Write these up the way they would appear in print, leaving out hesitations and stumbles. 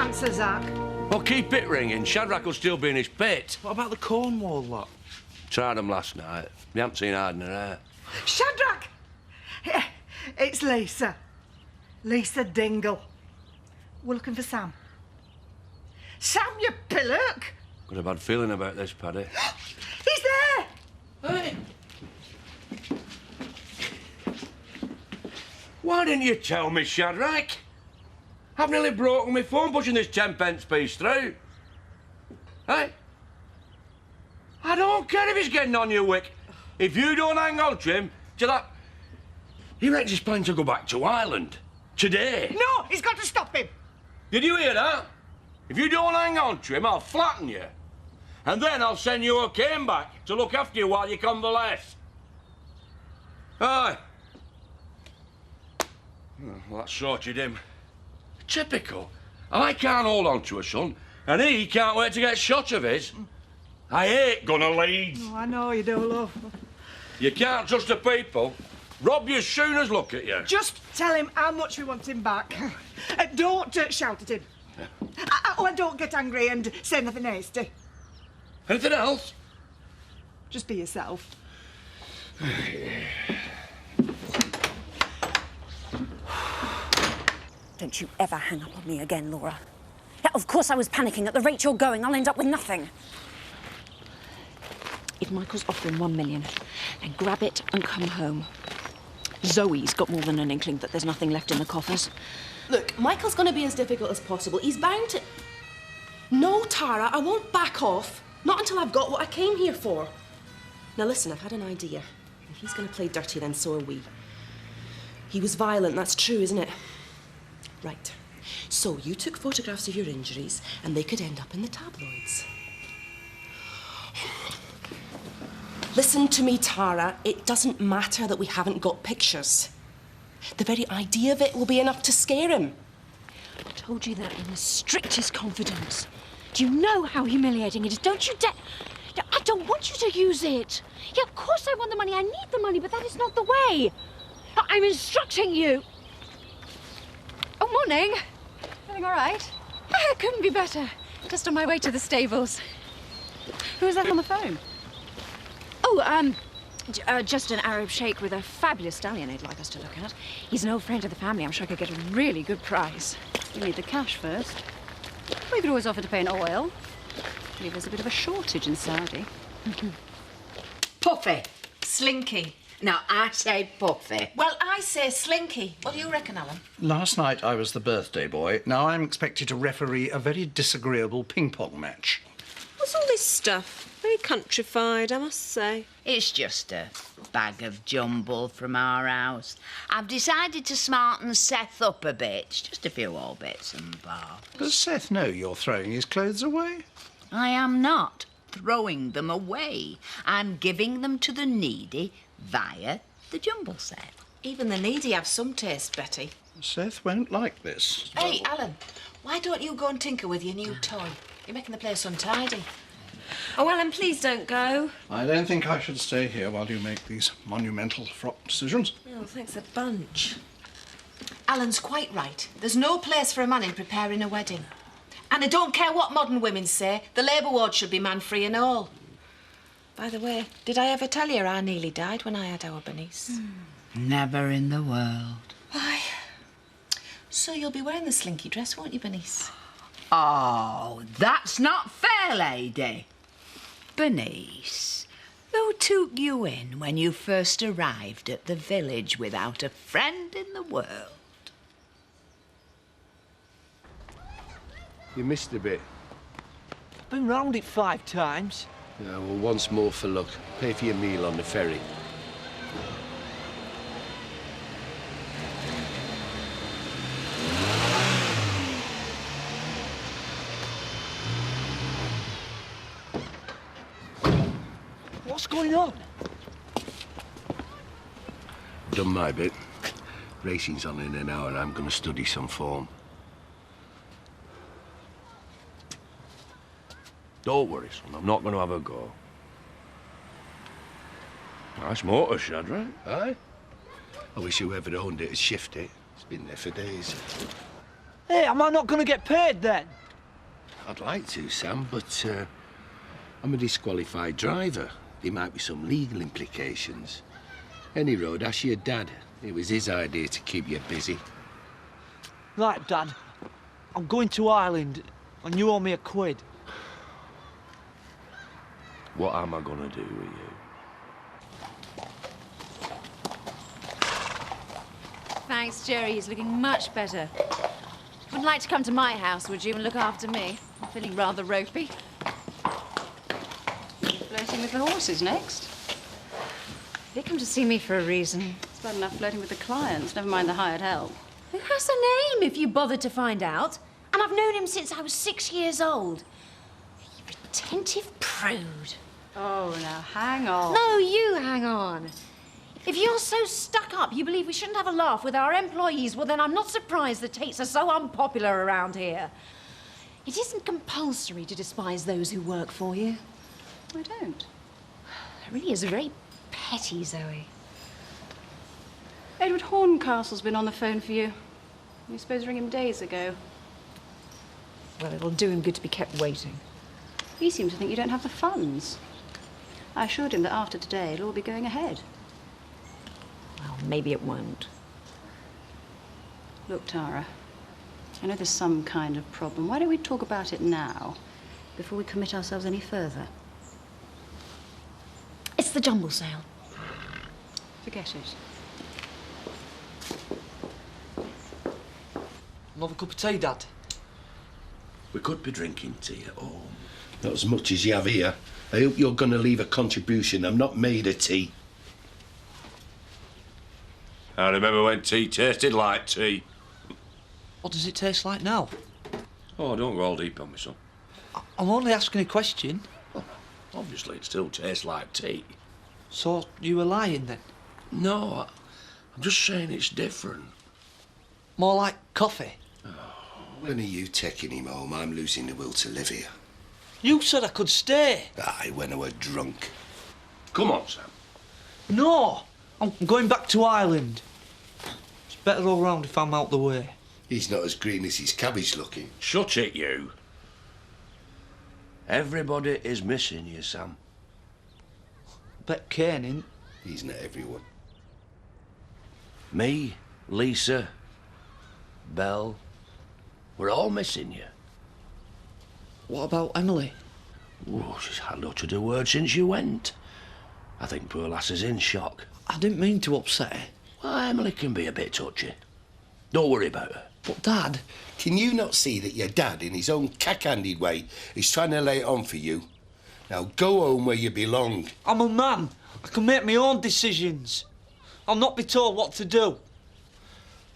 answer, Zach. Well, keep it ringing. Shadrach will still be in his pit. What about the Cornwall lot? Tried them last night. You haven't seen hide in her hair. Shadrach! It's Lisa. Lisa Dingle. We're looking for Sam. Sam, you pillock! Got a bad feeling about this, Paddy. He's there! Hey! Why didn't you tell me, Shadrach? I've nearly broken my phone pushing this 10-pence piece through. Hey? I don't care if he's getting on your wick. If you don't hang on to him, to that... He reckons he's planning to go back to Ireland. Today. No, he's got to stop him. Did you hear that? If you don't hang on to him, I'll flatten you. And then I'll send you a cane back to look after you while you convalesce. Aye. Well, that sorted him. Typical. I can't hold on to a son, and he can't wait to get shot of his. I hate gunner leads. Oh, I know you do, love. You can't trust the people. Rob you as soon as look at you. Just tell him how much we want him back. Don't shout at him. And don't get angry and say nothing hasty. Anything else? Just be yourself. Don't you ever hang up on me again, Laura. Yeah, of course I was panicking. At the rate you're going, I'll end up with nothing. If Michael's offering 1 million, then grab it and come home. Zoe's got more than an inkling that there's nothing left in the coffers. Look, Michael's going to be as difficult as possible. He's bound to... No, Tara, I won't back off. Not until I've got what I came here for. Now, listen, I've had an idea. If he's going to play dirty, then so are we. He was violent, that's true, isn't it? Right. So you took photographs of your injuries, and they could end up in the tabloids. Listen to me, Tara. It doesn't matter that we haven't got pictures. The very idea of it will be enough to scare him. I told you that in the strictest confidence. Do you know how humiliating it is? Don't you dare... I don't want you to use it. Yeah, of course I want the money. I need the money, but that is not the way. I'm instructing you. Oh, morning. Feeling all right? It couldn't be better. Just on my way to the stables. Who was that on the phone? Oh, just an Arab sheikh with a fabulous stallion he'd like us to look at. He's an old friend of the family. I'm sure I could get a really good price. You need the cash first. We could always offer to pay in oil. I believe there's a bit of a shortage in Saudi. Puffy. Slinky. No, I say Puffy. Well, I say Slinky. What do you reckon, Alan? Last night I was the birthday boy. Now I'm expected to referee a very disagreeable ping-pong match. What's all this stuff? Very countrified, I must say. It's just a bag of jumble from our house. I've decided to smarten Seth up a bit. Just a few old bits and bobs. Does Seth know you're throwing his clothes away? I am not throwing them away. I'm giving them to the needy via the jumble set. Even the needy have some taste, Betty. Seth won't like this. Hey, Alan, why don't you go and tinker with your new toy? You're making the place untidy. Oh, Alan, please don't go. I don't think I should stay here while you make these monumental frock decisions. Oh, thanks a bunch. Alan's quite right. There's no place for a man in preparing a wedding. And I don't care what modern women say, the labour ward should be man-free and all. By the way, did I ever tell you I nearly died when I had our Bernice? Never in the world. Why? So you'll be wearing the slinky dress, won't you, Bernice? Oh, that's not fair, lady. Bernice, who took you in when you first arrived at the village without a friend in the world? You missed a bit. Been round it 5 times. Yeah, well, once more for luck. Pay for your meal on the ferry. What's going on? Done my bit. Racing's on in an hour. I'm going to study some form. Don't worry, son. I'm not going to have a go. Nice motor, Shadrach. Aye? I wish whoever owned it had shifted it. It's been there for days. Hey, am I not going to get paid then? I'd like to, Sam, but I'm a disqualified driver. There might be some legal implications. Any road, ask your dad. It was his idea to keep you busy. Right, Dad. I'm going to Ireland, and you owe me £1. What am I gonna do with you? Thanks, Jerry. He's looking much better. Wouldn't like to come to my house, would you, and look after me? I'm feeling rather ropey. Flirting with the horses next. They come to see me for a reason. It's bad enough flirting with the clients, never mind the hired help. Who has a name, if you bothered to find out? And I've known him since I was 6 years old. You retentive prude. Oh, now hang on. No, you hang on. If you're so stuck up you believe we shouldn't have a laugh with our employees, well, then I'm not surprised the Tates are so unpopular around here. It isn't compulsory to despise those who work for you. I don't. It really is very petty, Zoe. Edward Horncastle's been on the phone for you. You were supposed to ring him days ago. Well, it'll do him good to be kept waiting. He seems to think you don't have the funds. I assured him that after today it'll all be going ahead. Well, maybe it won't. Look, Tara, I know there's some kind of problem. Why don't we talk about it now, before we commit ourselves any further? It's the jumble sale. Forget it. Another cup of tea, Dad? We could be drinking tea at home. Not as much as you have here. I hope you're going to leave a contribution. I'm not made of tea. I remember when tea tasted like tea. What does it taste like now? Oh, don't go all deep on me, son. I'm only asking a question. Well, obviously, it still tastes like tea. So, you were lying then? No, I'm just saying it's different. More like coffee? When are you taking him home? I'm losing the will to live here. You said I could stay. Aye, when I were drunk. Come on, Sam. No! I'm going back to Ireland. It's better all round if I'm out the way. He's not as green as his cabbage looking. Shut it, you. Everybody is missing you, Sam. Bet Kane ain't. He's not everyone. Me, Lisa, Belle, we're all missing you. What about Emily? Oh, she's had not uttered a word since you went. I think poor lass is in shock. I didn't mean to upset her. Well, Emily can be a bit touchy. Don't worry about her. But, Dad... Can you not see that your dad, in his own cack-handed way, is trying to lay it on for you? Now, go home where you belong. I'm a man. I can make my own decisions. I'll not be told what to do.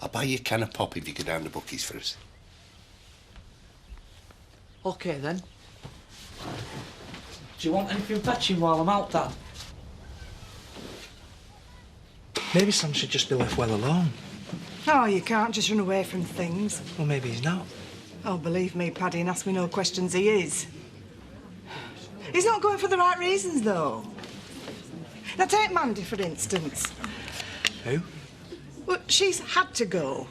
I'll buy you a can of pop if you go down the bookies for us. OK, then. Do you want anything fetching while I'm out, Dad? Maybe Sam should just be left well alone. Oh, you can't just run away from things. Well, maybe he's not. Oh, believe me, Paddy, and ask me no questions, he is. He's not going for the right reasons, though. Now, take Mandy, for instance. Who? Well, she's had to go.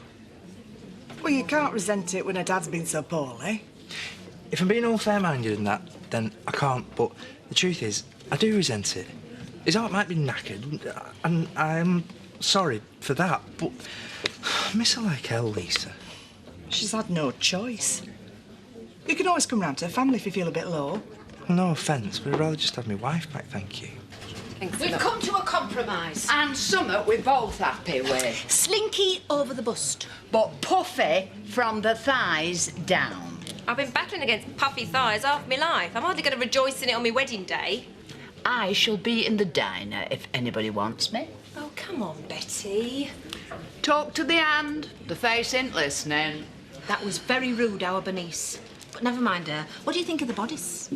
Well, you can't resent it when her dad's been so poorly. If I'm being unfair-minded in that, then I can't, but the truth is, I do resent it. His heart might be knackered, and I'm sorry for that, but I miss her like hell, Lisa. She's had no choice. You can always come round to her family if you feel a bit low. Well, no offence, but I'd rather just have my wife back, thank you. We've come to a compromise. And summat we're both happy with. Slinky over the bust. But puffy from the thighs down. I've been battling against puffy thighs half my life. I'm hardly going to rejoice in it on my wedding day. I shall be in the diner if anybody wants me. Oh, come on, Betty. Talk to the hand. The face ain't listening. That was very rude, our Bernice. But never mind her. What do you think of the bodice?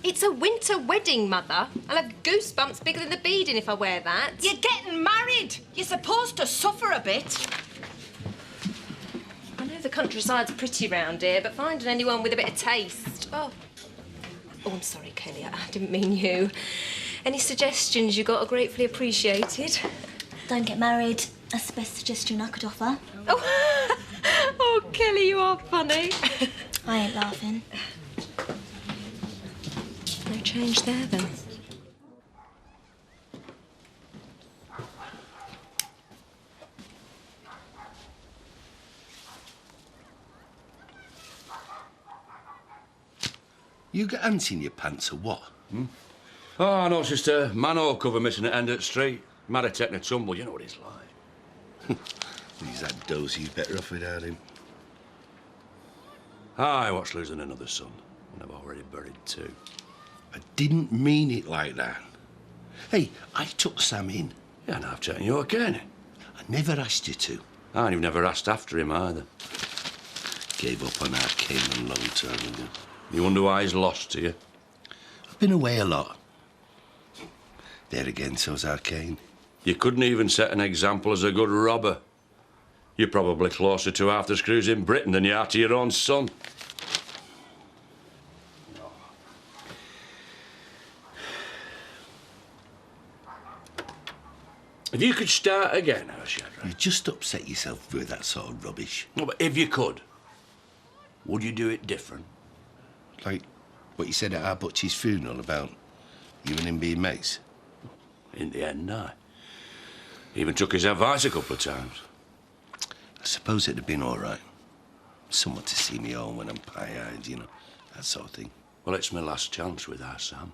It's a winter wedding, Mother. I'll have goosebumps bigger than the beading if I wear that. You're getting married. You're supposed to suffer a bit. I know the countryside's pretty round here, but finding anyone with a bit of taste... Oh, I'm sorry, Kelly. I didn't mean you. Any suggestions you got are gratefully appreciated. Don't get married. That's the best suggestion I could offer. Oh, oh Kelly, you are funny. I ain't laughing. change there, then. You got ants in your pants or what? Oh, no, it's just a manhole cover missing at end of the street. Might have taken a tumble, you know what he's like. He's that dozy, he's better off without him. Aye, what's losing another son when I've already buried two? I didn't mean it like that. Hey, I took Sam in. Yeah, and I've taken you again. I never asked you to. And you've never asked after him either. Gave up on Arcane a long time ago. You wonder why he's lost to you? I've been away a lot. There again, so's Arcane. You couldn't even set an example as a good robber. You're probably closer to half the screws in Britain than you are to your own son. If you could start again, Shadrach. You just upset yourself with that sort of rubbish. No, but if you could, would you do it different? Like what you said at our Butchie's funeral about you and him being mates? In the end, I even took his advice a couple of times. I suppose it'd have been all right. Someone to see me home when I'm pie-eyed, you know, that sort of thing. Well, it's my last chance with our Sam.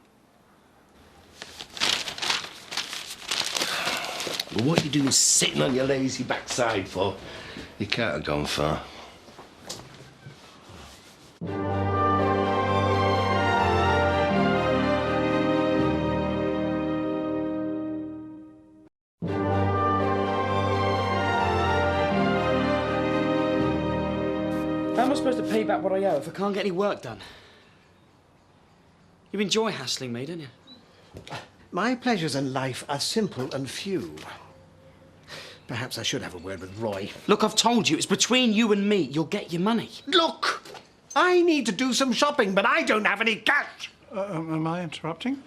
Well, what you doing sitting on your lazy backside for? You can't have gone far. How am I supposed to pay back what I owe if I can't get any work done? You enjoy hassling me, don't you? My pleasures in life are simple and few. Perhaps I should have a word with Roy. Look, I've told you, it's between you and me. You'll get your money. Look! I need to do some shopping, but I don't have any cash. Am I interrupting?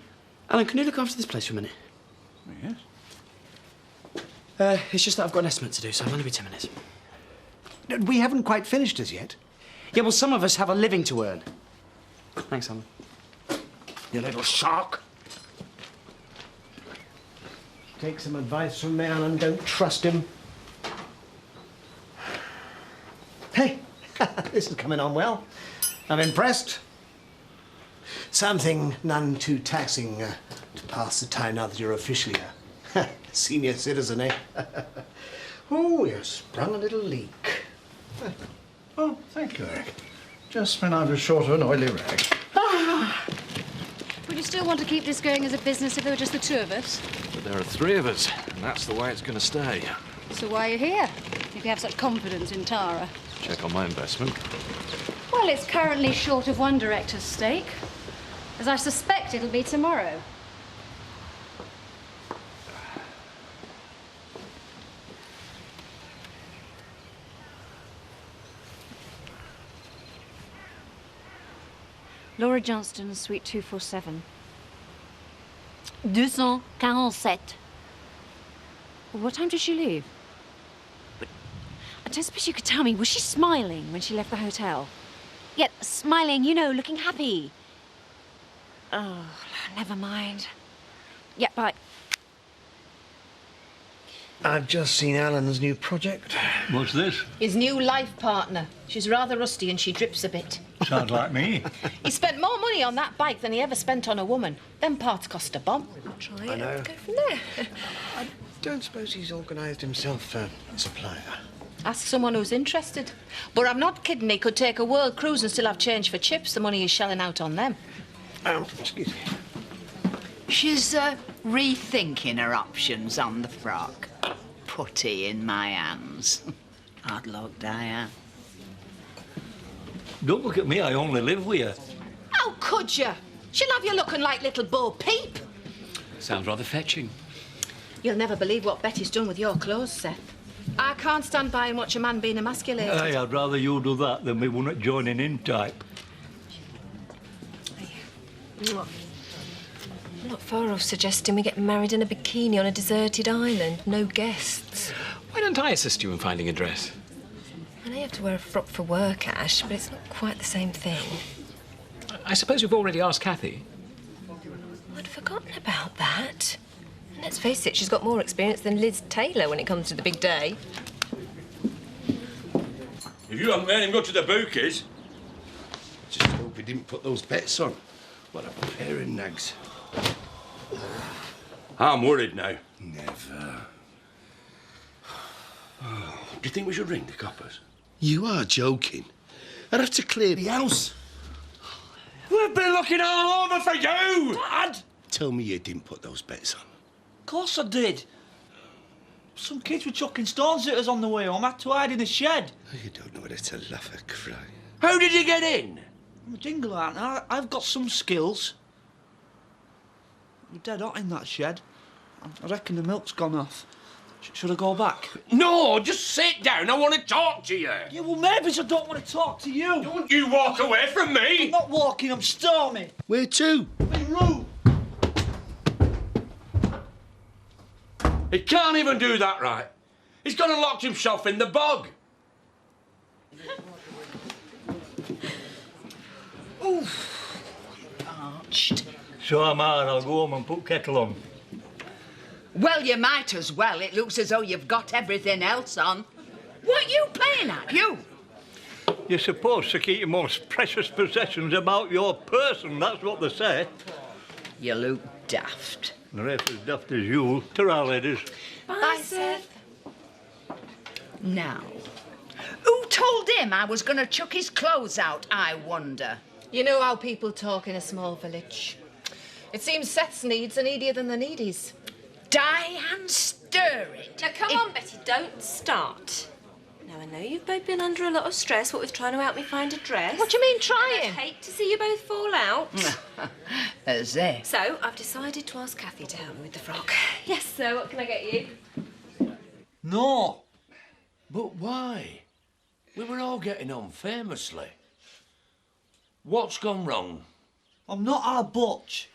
Alan, can you look after this place for a minute? Yes. It's just that I've got an estimate to do, so I'll only be 10 minutes. We haven't quite finished as yet. Yeah, well, some of us have a living to earn. Thanks, Alan. You little shark. Take some advice from me, Alan. Don't trust him. Hey, this is coming on well. I'm impressed. Something none too taxing to pass the time now that you're officially a senior citizen, eh? Oh, you sprung a little leak. Oh, thank you, Eric. Just when I was short of an oily rag. Would you still want to keep this going as a business if there were just the two of us? But there are three of us, and that's the way it's going to stay. So why are you here, if you have such confidence in Tara? Check on my investment. Well, it's currently short of one director's stake, as I suspect it'll be tomorrow. Laura Johnston, Suite 247. 247. What time did she leave? But I don't suppose you could tell me, was she smiling when she left the hotel? Yeah, smiling, you know, looking happy. Oh, never mind. Yeah, bye. I've just seen Alan's new project. What's this? His new life partner. She's rather rusty and she drips a bit. Sounds like me. He spent more money on that bike than he ever spent on a woman. Them parts cost a bomb. I'll try it. I know. Go from there. I don't suppose he's organised himself a supplier. Ask someone who's interested. But I'm not kidding, he could take a world cruise and still have change for chips, the money he's shelling out on them. Excuse me. She's rethinking her options on the frock. Putty in my hands. Hard luck, Diane. Don't look at me, I only live with you. How could you? She'll have you looking like little Bo Peep. Sounds rather fetching. You'll never believe what Betty's done with your clothes, Seth. I can't stand by and watch a man being emasculated. Aye, I'd rather you do that than me one at joining in type. I'm not far off suggesting we get married in a bikini on a deserted island, no guests. Why don't I assist you in finding a dress? I know you have to wear a frock for work, Ash, but it's not quite the same thing. I suppose you've already asked Kathy. I'd forgotten about that. And let's face it, she's got more experience than Liz Taylor when it comes to the big day. If you hadn't made him go to the bookies... Just hope he didn't put those bets on. What a pair of nags. I'm worried now. Never. Do you think we should ring the coppers? You are joking. I'd have to clear the house. We've been looking all over for you! Dad! Tell me you didn't put those bets on. Of course I did. Some kids were chucking stones at us on the way home. I had to hide in the shed. You don't know whether to laugh or cry. How did you get in? I'm a jingle, aren't I? I've got some skills. We're dead hot in that shed. I reckon the milk's gone off. Should I go back? No, just sit down. I want to talk to you. Yeah, well, maybe I don't want to talk to you. Don't you walk away from me. I'm not walking, I'm storming. Where to? My room. He can't even do that right. He's gone and locked himself in the bog. Oof. Parched. So am I. I'll go home and put kettle on. Well, you might as well. It looks as though you've got everything else on. What are you playing at, you? You're supposed to keep your most precious possessions about your person. That's what they say. You look daft. The rest as daft as you. Ta-ra, ladies. Bye, Seth. Now, who told him I was going to chuck his clothes out, I wonder? You know how people talk in a small village. It seems Seth's needs are needier than the needies. Diane, stir it. Now, come on, Betty, don't start. Now, I know you've both been under a lot of stress, what with trying to help me find a dress. What do you mean, trying? I'd hate to see you both fall out. As if. So, I've decided to ask Kathy to help me with the frock. Yes, sir, what can I get you? No. But why? We were all getting on famously. What's gone wrong? I'm not our Butch.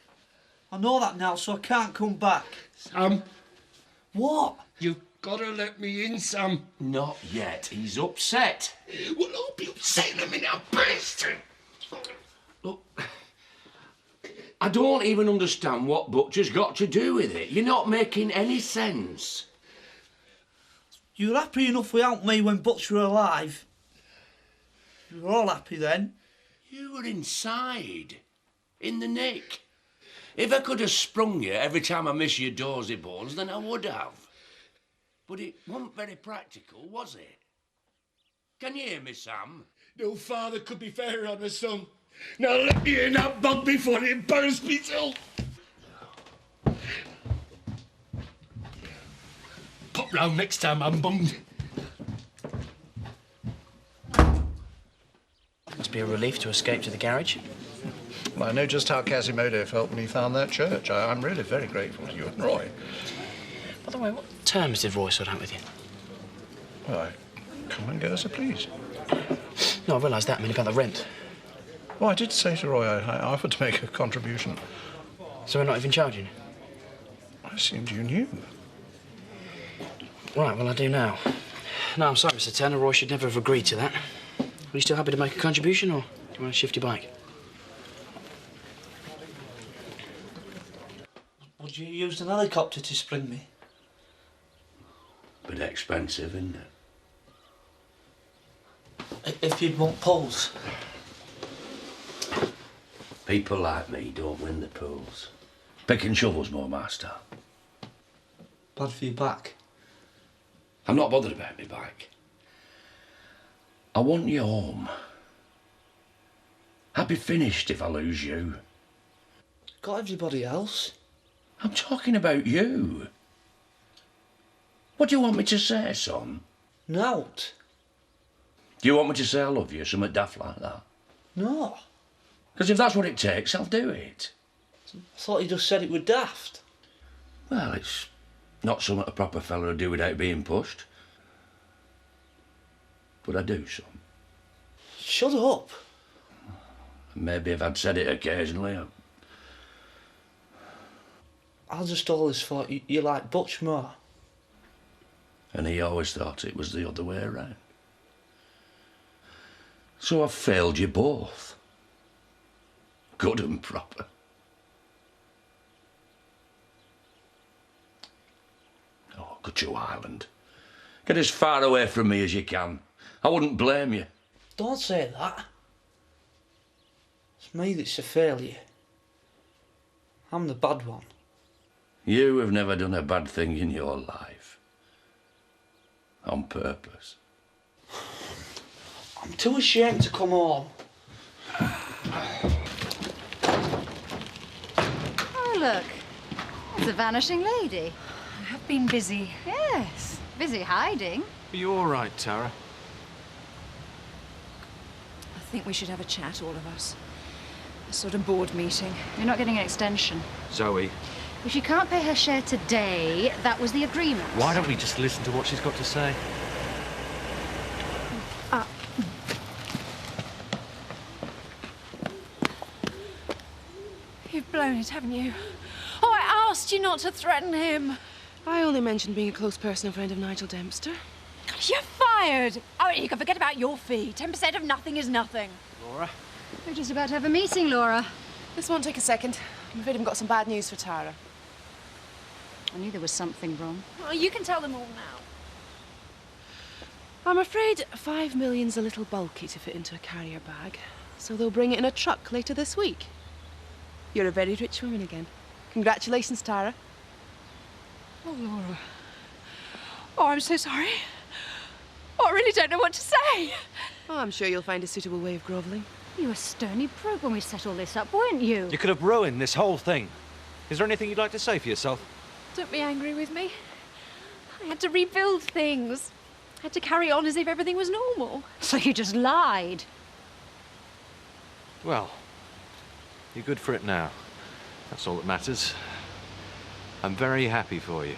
I know that now, so I can't come back. Sam, What? you've got to let me in, Sam. Not yet. He's upset. Well, I'll be upsetting him in a bastard. Look, I don't even understand what Butcher's got to do with it. You're not making any sense. You were happy enough without me when Butch were alive. You were all happy then. You were inside, in the nick. If I could have sprung you every time I miss your dorsey bones, then I would have. But it wasn't very practical, was it? Can you hear me, Sam? No father could be fairer on a son. Now let me in that bug before he burns me till. Pop round next time I'm bummed. Must be a relief to escape to the garage. Well, I know just how Quasimodo felt when he found that church. I'm really very grateful to you and Roy. By the way, what terms did Roy sort out with you? Why, come and go as I please. No, I realised that. I mean, about the rent. Oh, I did say to Roy I offered to make a contribution. So we're not even charging you? I assumed you knew. Right, well, I do now. No, I'm sorry, Mr. Turner. Roy should never have agreed to that. Are you still happy to make a contribution, or do you want to shift your bike? Would you use an helicopter to spring me? Bit expensive, isn't it? If you'd want poles. People like me don't win the pools. Pick and shovel's more my style. Bad for your back. I'm not bothered about my bike. I want you home. I'd be finished if I lose you. Got everybody else. I'm talking about you. What do you want me to say, son? Nout. Do you want me to say I love you, something daft like that? No. Because if that's what it takes, I'll do it. I thought you just said it were daft. Well, it's not something a proper fella would do without being pushed. But I do, son. Shut up. Maybe if I'd said it occasionally, I just always thought you liked Butch more. and he always thought it was the other way around. So I've failed you both. Good and proper. Go to Ireland. Get as far away from me as you can. I wouldn't blame you. Don't say that. It's me that's a failure. I'm the bad one. You have never done a bad thing in your life. On purpose. I'm too ashamed to come home. Oh, look. It's a vanishing lady. I have been busy. Yes, busy hiding. Are you all right, Tara? I think we should have a chat, all of us. A sort of board meeting. You're not getting an extension. Zoe, If she can't pay her share today, that was the agreement. why don't we just listen to what she's got to say? You've blown it, haven't you? Oh, I asked you not to threaten him. I only mentioned being a close personal friend of Nigel Dempster. You're fired. Oh, you can forget about your fee. 10% of nothing is nothing. Laura? We're just about to have a meeting, Laura. This won't take a second. I'm afraid I've got some bad news for Tara. I knew there was something wrong. Oh, you can tell them all now. I'm afraid 5 million's a little bulky to fit into a carrier bag, so they'll bring it in a truck later this week. You're a very rich woman again. Congratulations, Tara. Oh, Laura. Oh, I'm so sorry. Oh, I really don't know what to say. Oh, I'm sure you'll find a suitable way of grovelling. You were stony broke when we set all this up, weren't you? You could have ruined this whole thing. Is there anything you'd like to say for yourself? Don't be angry with me. I had to rebuild things. I had to carry on as if everything was normal. So you just lied. Well, you're good for it now. That's all that matters. I'm very happy for you.